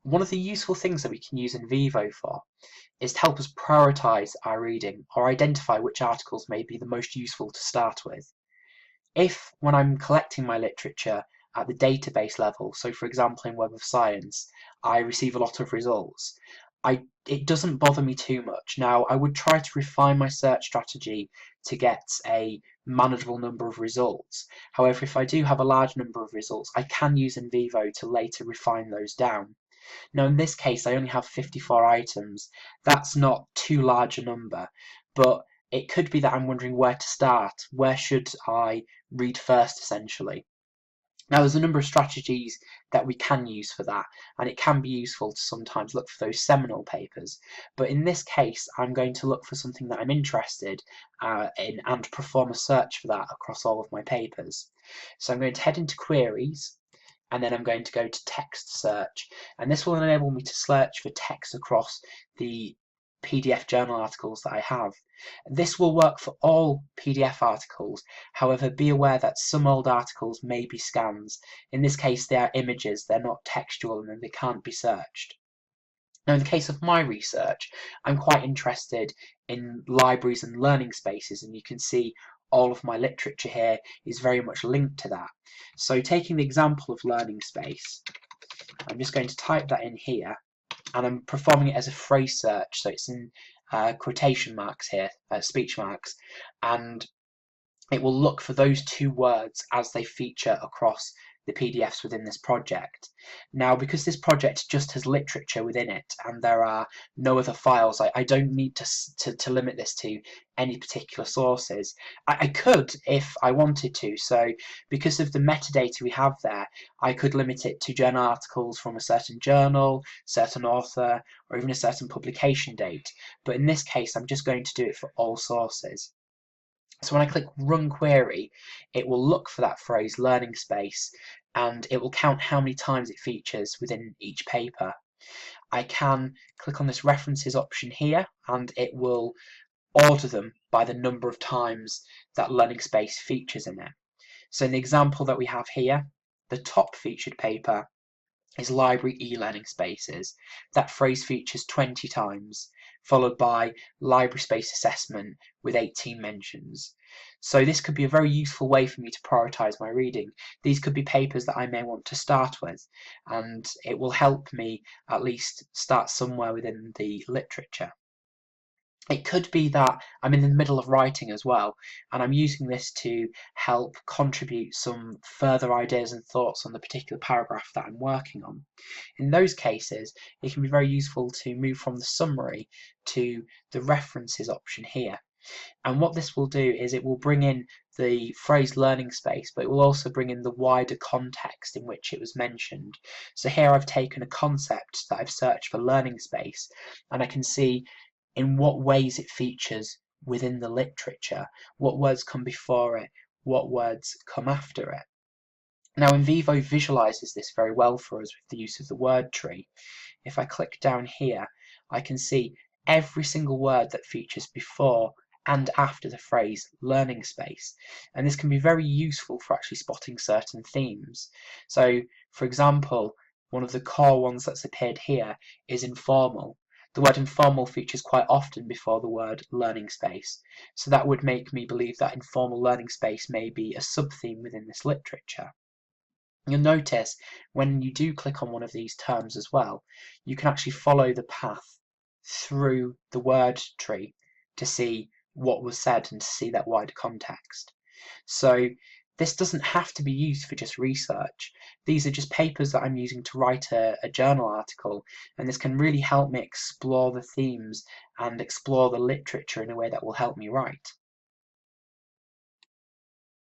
One of the useful things that we can use NVivo for is to help us prioritise our reading or identify which articles may be the most useful to start with. If, when I'm collecting my literature at the database level, so for example in Web of Science, I receive a lot of results, it doesn't bother me too much. Now, I would try to refine my search strategy to get a manageable number of results. However, if I do have a large number of results, I can use NVivo to later refine those down. Now, in this case, I only have 54 items. That's not too large a number, but it could be that I'm wondering where to start. Where should I read first, essentially? Now, there's a number of strategies that we can use for that, and it can be useful to sometimes look for those seminal papers. But in this case, I'm going to look for something that I'm interested in and perform a search for that across all of my papers. So I'm going to head into Queries, and then I'm going to go to Text Search, and this will enable me to search for text across the PDF journal articles that I have. This will work for all PDF articles, however be aware that some old articles may be scans. In this case they are images, they're not textual and they can't be searched. Now in the case of my research, I'm quite interested in libraries and learning spaces, and you can see all of my literature here is very much linked to that. So taking the example of learning space, I'm just going to type that in here, and I'm performing it as a phrase search, so it's in quotation marks here, speech marks, and it will look for those two words as they feature across the PDFs within this project. Now, because this project just has literature within it and there are no other files, I don't need to limit this to any particular sources. I could if I wanted to, so because of the metadata we have there, I could limit it to journal articles from a certain journal, certain author, or even a certain publication date. But in this case, I'm just going to do it for all sources. So when I click Run Query, it will look for that phrase learning space, and it will count how many times it features within each paper. I can click on this references option here, and it will order them by the number of times that learning space features in it. So in the example that we have here, the top featured paper is library e-learning spaces. That phrase features 20 times, followed by library space assessment with 18 mentions. So this could be a very useful way for me to prioritise my reading. These could be papers that I may want to start with, and it will help me at least start somewhere within the literature. It could be that I'm in the middle of writing as well, and I'm using this to help contribute some further ideas and thoughts on the particular paragraph that I'm working on. In those cases, it can be very useful to move from the summary to the references option here. And what this will do is it will bring in the phrase learning space, but it will also bring in the wider context in which it was mentioned. So here I've taken a concept that I've searched for learning space, and I can see in what ways it features within the literature, what words come before it, what words come after it. Now NVivo visualizes this very well for us with the use of the word tree. If I click down here, I can see every single word that features before and after the phrase learning space, and this can be very useful for actually spotting certain themes. So for example, one of the core ones that's appeared here is informal. The word informal features quite often before the word learning space, so that would make me believe that informal learning space may be a sub-theme within this literature. You'll notice when you do click on one of these terms as well, you can actually follow the path through the word tree to see what was said and to see that wider context. So this doesn't have to be used for just research. These are just papers that I'm using to write a journal article, and this can really help me explore the themes and explore the literature in a way that will help me write.